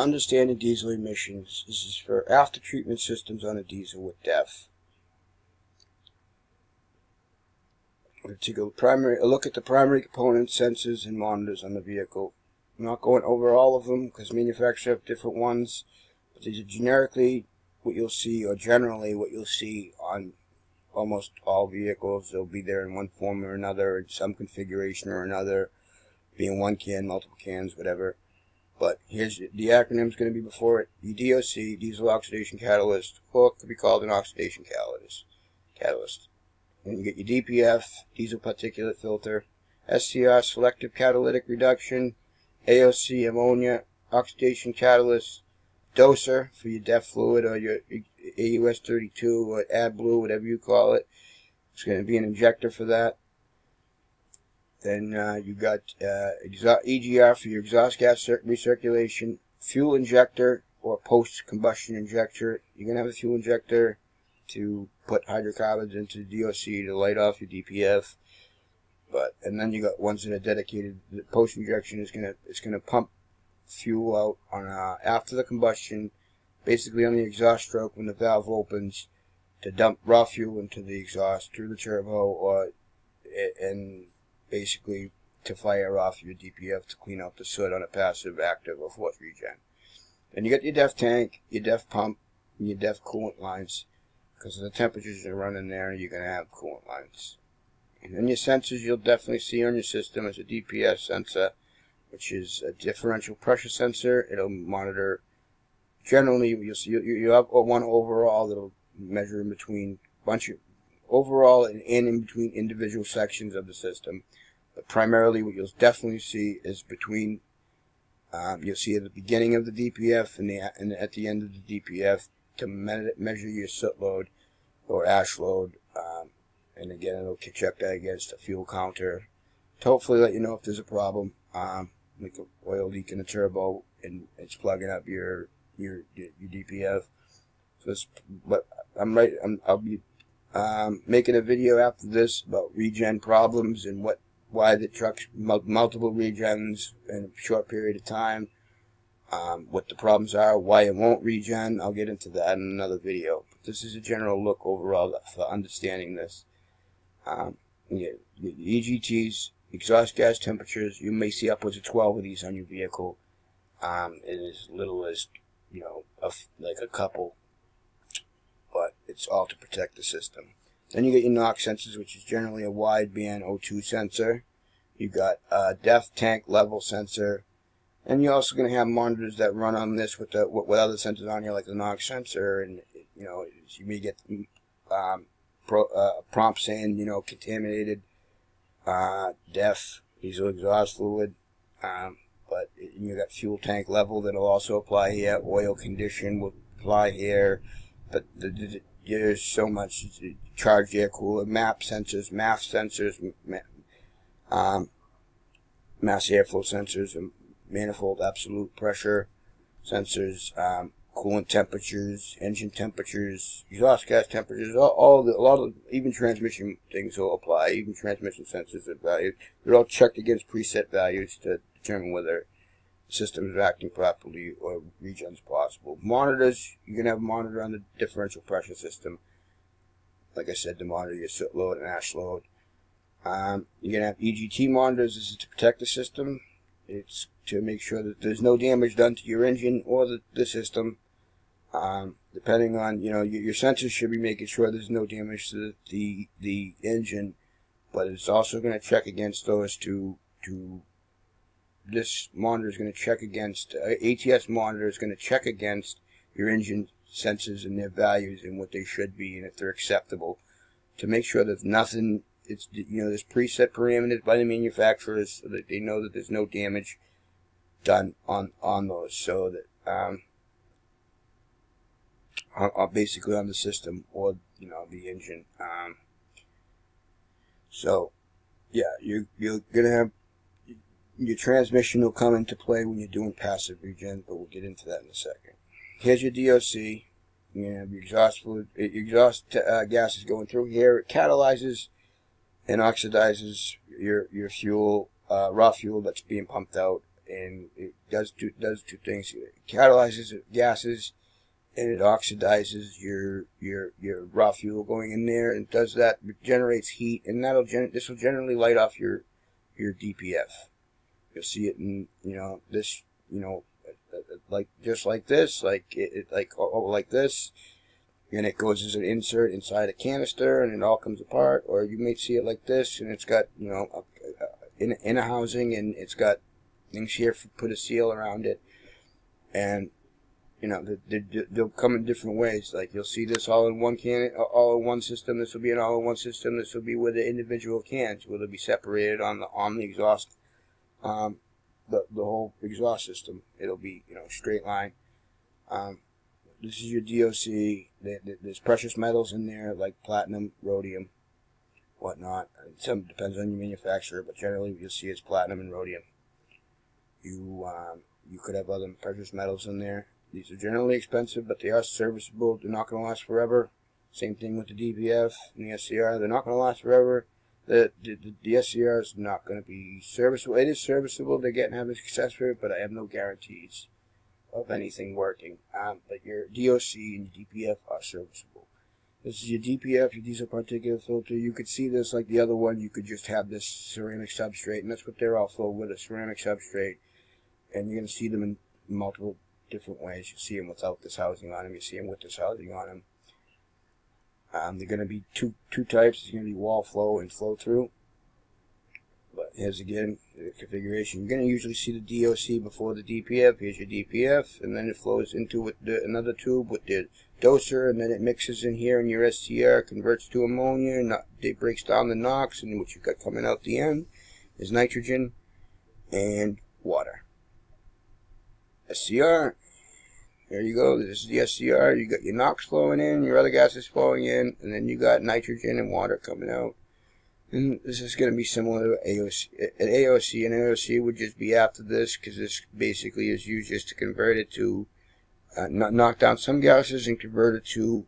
Understanding diesel emissions. This is for after treatment systems on a diesel with DEF. We'll take a look at the primary components, sensors, and monitors on the vehicle. I'm not going over all of them because manufacturers have different ones, but these are generically what you'll see, or generally what you'll see on almost all vehicles. They'll be there in one form or another, in some configuration or another, being one can, multiple cans, whatever. But here's the acronym's going to be before it: DOC, diesel oxidation catalyst, or it could be called an oxidation catalyst. And you get your DPF, diesel particulate filter, SCR, selective catalytic reduction, AOC, ammonia, oxidation catalyst, doser for your DEF fluid or your AUS 32 or AdBlue, whatever you call it. It's going to be an injector for that. Then you got EGR for your exhaust gas recirculation, fuel injector or post-combustion injector. You're going to have a fuel injector to put hydrocarbons into the DOC to light off your DPF. And then you got ones that are dedicated. The post-injection is gonna pump fuel out on after the combustion, basically on the exhaust stroke when the valve opens, to dump raw fuel into the exhaust through the turbo, and basically to fire off your DPF to clean out the soot on a passive, active, or forced regen. Then you got your DEF tank, your DEF pump, and your DEF coolant lines. Because of the temperatures that run in there, you're going to have coolant lines. And then your sensors you'll definitely see on your system is a DPS sensor, which is a differential pressure sensor. It'll monitor, generally you'll see you have one overall that'll measure in between overall and in between individual sections of the system. But primarily what you'll definitely see is between, you'll see at the beginning of the DPF and at the end of the DPF, to measure your soot load or ash load, and again it'll check that against a fuel counter to hopefully let you know if there's a problem, like an oil leak in the turbo and it's plugging up your DPF. So I'll be making a video after this about regen problems and why the trucks multiple regens in a short period of time. What the problems are, why it won't regen. I'll get into that in another video. But this is a general look overall for understanding this. Your EGTs, exhaust gas temperatures, you may see upwards of 12 of these on your vehicle. And as little as, like a couple. But it's all to protect the system. Then you get your NOx sensors, which is generally a wideband O2 sensor. You got a DEF tank level sensor. And you're also going to have monitors that run on this with other sensors on here, like the NOx sensor, and you may get prompts saying contaminated DEF diesel exhaust fluid, but you got fuel tank level that'll also apply here. Oil condition will apply here, but there's so much charged air cooler, MAP sensors, MAF sensors, mass airflow sensors, and manifold absolute pressure sensors, coolant temperatures, engine temperatures, exhaust gas temperatures, a lot of even transmission things will apply. Even transmission sensors are valued. They're all checked against preset values to determine whether the system is acting properly or regen's possible. Monitors, you're gonna have a monitor on the differential pressure system. Like I said, to monitor your soot load and ash load. You're gonna have EGT monitors. This is to protect the system. It's to make sure that there's no damage done to your engine or the system. Depending on, your sensors should be making sure there's no damage to the engine, but it's also going to check against those this monitor is going to check against, ATS monitor is going to check against your engine sensors and their values and what they should be and if they're acceptable, to make sure that nothing, there's preset parameters by the manufacturers so that they know that there's no damage done on those, so that basically on the system or the engine. So yeah, you're gonna have your transmission will come into play when you're doing passive regen, but we'll get into that in a second. Here's your DOC. You have your exhaust fluid, exhaust gas is going through here. It catalyzes and oxidizes your fuel, raw fuel that's being pumped out and it does two things. It catalyzes gases, and it oxidizes your raw fuel going in there, and does that. It generates heat, and this will generally light off your DPF. You'll see it in this like just like this, like like this, and it goes as an insert inside a canister, and it all comes apart. Or you may see it like this, and it's got in a housing, and it's got things here for put a seal around it, and they'll come in different ways. Like you'll see this all in one all in one system. This will be an all in one system. This will be with the individual cans, where they'll be separated on the exhaust, the whole exhaust system. It'll be straight line. This is your DOC. There's precious metals in there like platinum, rhodium, whatnot. Some depends on your manufacturer, but generally you'll see it's platinum and rhodium. You could have other precious metals in there. These are generally expensive, but they are serviceable. They're not going to last forever. Same thing with the DPF and the SCR. They're not going to last forever. The SCR is not going to be serviceable. It is serviceable. They're getting having success with it, but I have no guarantees of anything working. But your DOC and your DPF are serviceable. This is your DPF, your diesel particulate filter. You could see this like the other one. You could just have this ceramic substrate, and that's what they're all filled with, a ceramic substrate. And you're going to see them in multiple different ways. You see them without this housing on them. You see them with this housing on them. They're going to be two types. It's going to be wall flow and flow through. But here's again the configuration. You're going to usually see the DOC before the DPF. Here's your DPF, and then it flows into another tube with the doser, and then it mixes in here in your SCR, converts to ammonia, and it breaks down the NOx, and what you've got coming out the end is nitrogen and water. SCR. There you go. This is the SCR. You got your NOx flowing in, your other gases flowing in, and then you got nitrogen and water coming out. And this is going to be similar to AOC. An AOC would just be after this, because this basically is used just to convert it to knock down some gases and convert it to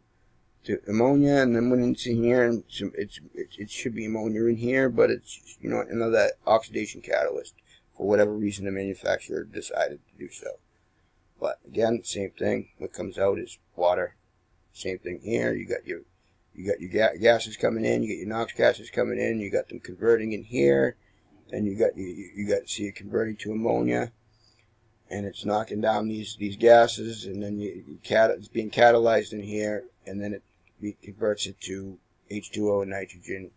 ammonia. And then when it's in here, it should be ammonia in here, but it's another oxidation catalyst for whatever reason the manufacturer decided to do so. But again, same thing. What comes out is water. Same thing here. You got your gases coming in. You got your NOx gases coming in. You got them converting in here, and you got see it converting to ammonia, and it's knocking down these gases, and then it's being catalyzed in here, and then it converts it to H2O and nitrogen.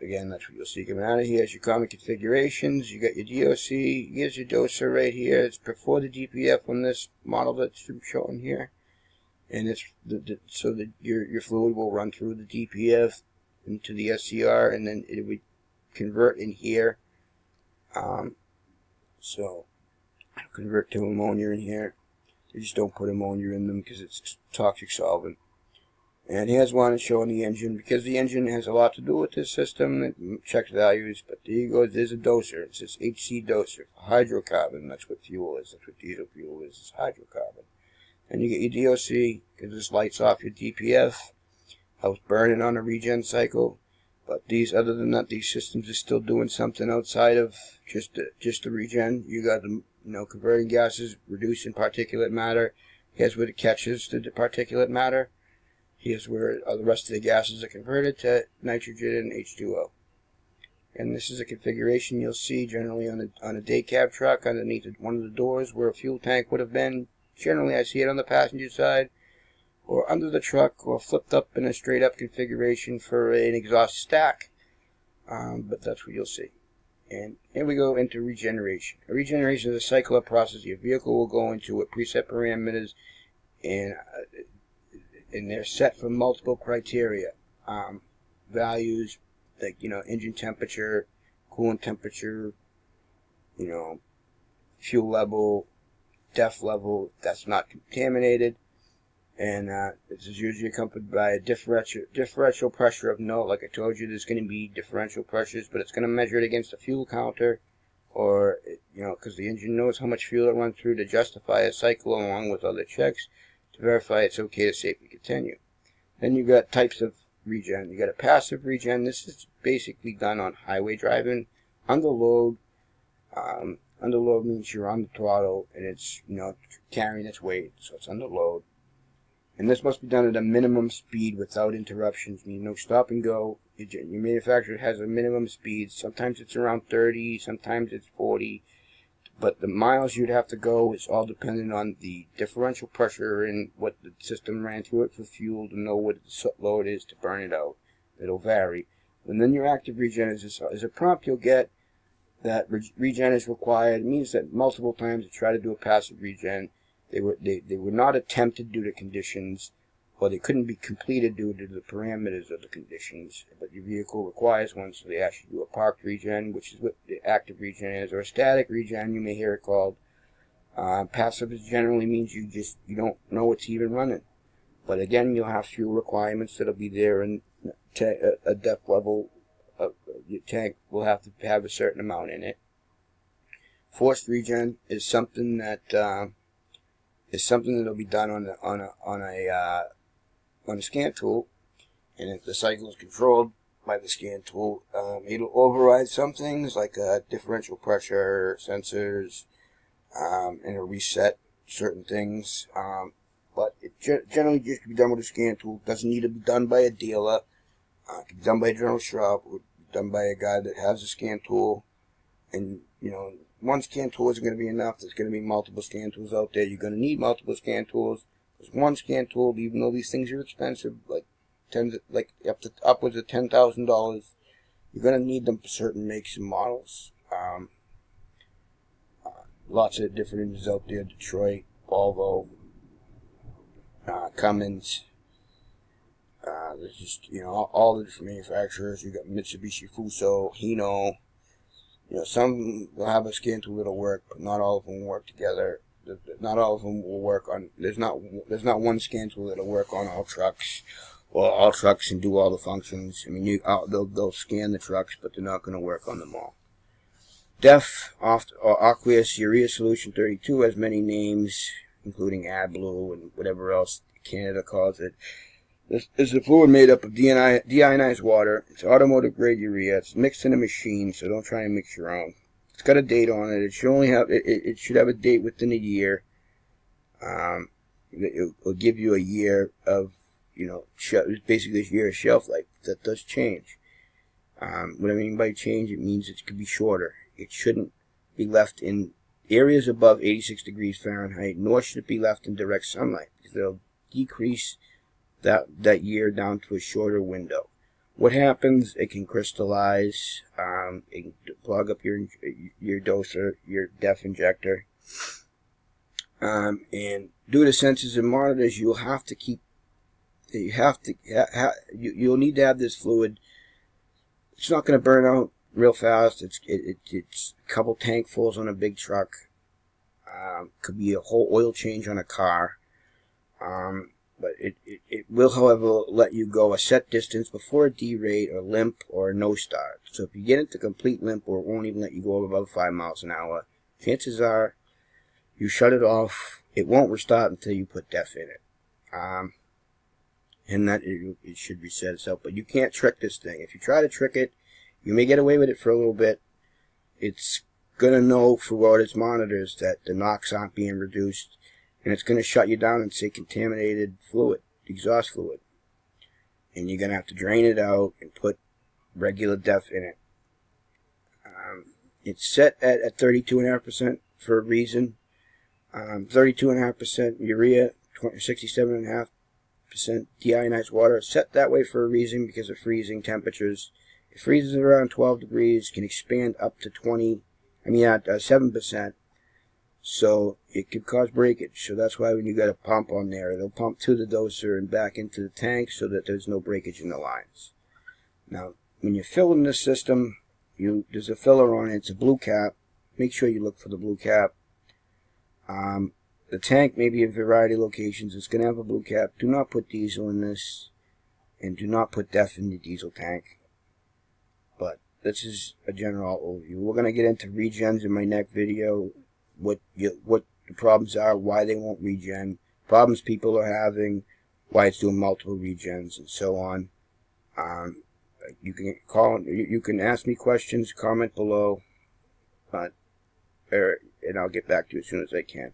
Again, that's what you'll see coming out of here. It's your common configurations. You got your DOC. Here's your doser right here. It's before the DPF on this model that's showing here. And it's so that your fluid will run through the DPF into the SCR, and then it would convert in here. So it'll convert to ammonia in here. You just don't put ammonia in them because it's toxic solvent. And here's one showing the engine, because the engine has a lot to do with this system. It checks values, but there you go. There's a doser. It says HC doser, hydrocarbon. That's what fuel is. That's what diesel fuel is. It's hydrocarbon. And you get your DOC, because this lights off your DPF. Helps burning on a regen cycle. But other than that, these systems are still doing something outside of just the regen. You got them, converting gases, reducing particulate matter. Here's where it catches the particulate matter. Here's where the rest of the gases are converted to nitrogen and H2O. And this is a configuration you'll see generally on a day cab truck underneath one of the doors where a fuel tank would have been. Generally, I see it on the passenger side, or under the truck, or flipped up in a straight up configuration for an exhaust stack. But that's what you'll see. And here we go into regeneration. A regeneration is a cycle process. Your vehicle will go into with preset parameters, and they're set for multiple criteria. Values like, engine temperature, coolant temperature, fuel level, DEF level that's not contaminated, and this is usually accompanied by a differential pressure of note. Like I told you, there's going to be differential pressures, but it's going to measure it against a fuel counter, or because the engine knows how much fuel it runs through to justify a cycle, along with other checks to verify it's okay to safely continue. Then you got types of regen. You got a passive regen. This is basically done on highway driving, under load, Under load means you're on the throttle and it's, carrying its weight, so it's under load. And this must be done at a minimum speed without interruptions, meaning no stop and go. Your manufacturer has a minimum speed. Sometimes it's around 30, sometimes it's 40. But the miles you'd have to go is all dependent on the differential pressure and what the system ran through it for fuel to know what the load is to burn it out. It'll vary. And then your active regen is a prompt you'll get that regen is required. It means that multiple times to try to do a passive regen, they were not attempted due to conditions, or they couldn't be completed due to the parameters of the conditions. But your vehicle requires one, so they ask you to do a parked regen, which is what the active regen is, or a static regen, you may hear it called. Passive generally means you don't know it's even running. But again, you'll have fuel requirements that'll be there, and a depth level of your tank will have to have a certain amount in it. Forced regen is something that that'll be done on a scan tool, and if the cycle is controlled by the scan tool, it'll override some things like differential pressure sensors, and it'll reset certain things. But it generally just can be done with a scan tool. It doesn't need to be done by a dealer. It can be done by a general shop, or done by a guy that has a scan tool. And one scan tool isn't going to be enough. There's going to be multiple scan tools out there. You're going to need multiple scan tools. Because one scan tool, even though these things are expensive, upwards of $10,000, you're going to need them for certain makes and models. Lots of different engines out there: Detroit, Volvo, Cummins. There's just all the different manufacturers. You got Mitsubishi Fuso, Hino. Some will have a scan tool that'll work, but not all of them will work together. Not all of them will work on. There's not one scan tool that'll work on all trucks, or all trucks and do all the functions. I mean, they'll scan the trucks, but they're not going to work on them all. DEF, or Aqueous Urea Solution 32, has many names, including AdBlue and whatever else Canada calls it. This is a fluid made up of deionized water. It's automotive grade urea. It's mixed in a machine, so don't try and mix your own. It's got a date on it. It should only have it should have a date within a year. It'll give you a year of basically this year of shelf life. That does change. What I mean by change, it means it could be shorter. It shouldn't be left in areas above 86 degrees Fahrenheit, nor should it be left in direct sunlight, because they'll decrease that year down to a shorter window. What happens? It can crystallize. It can plug up your doser, your DEF injector. And due to sensors and monitors, you'll need to have this fluid. It's not going to burn out real fast. It's a couple tankfuls on a big truck. Could be a whole oil change on a car. But it will, however, let you go a set distance before a derate or limp or a no start. So if you get into complete limp, or it won't even let you go above 5 miles an hour, chances are you shut it off. It won't restart until you put DEF in it. And that it should reset itself. But you can't trick this thing. If you try to trick it, you may get away with it for a little bit. It's going to know throughout its monitors that the NOx aren't being reduced. And it's going to shut you down and say contaminated fluid, exhaust fluid. And you're going to have to drain it out and put regular DEF in it. It's set at 32.5% for a reason. 32.5% urea, 67.5% deionized water. It's set that way for a reason because of freezing temperatures. It freezes around 12 degrees, can expand up to 7%. So it could cause breakage. So that's why when you got a pump on there, it'll pump to the doser and back into the tank so that there's no breakage in the lines. Now, when you're filling this system, there's a filler on it. It's a blue cap. Make sure you look for the blue cap. The tank may be a variety of locations. It's going to have a blue cap. Do not put diesel in this, and do not put DEF in the diesel tank. But this is a general overview. We're going to get into regens in my next video. What the problems are, why they won't regen, problems people are having, why it's doing multiple regens, and so on. You can ask me questions, comment below. But and I'll get back to you as soon as I can.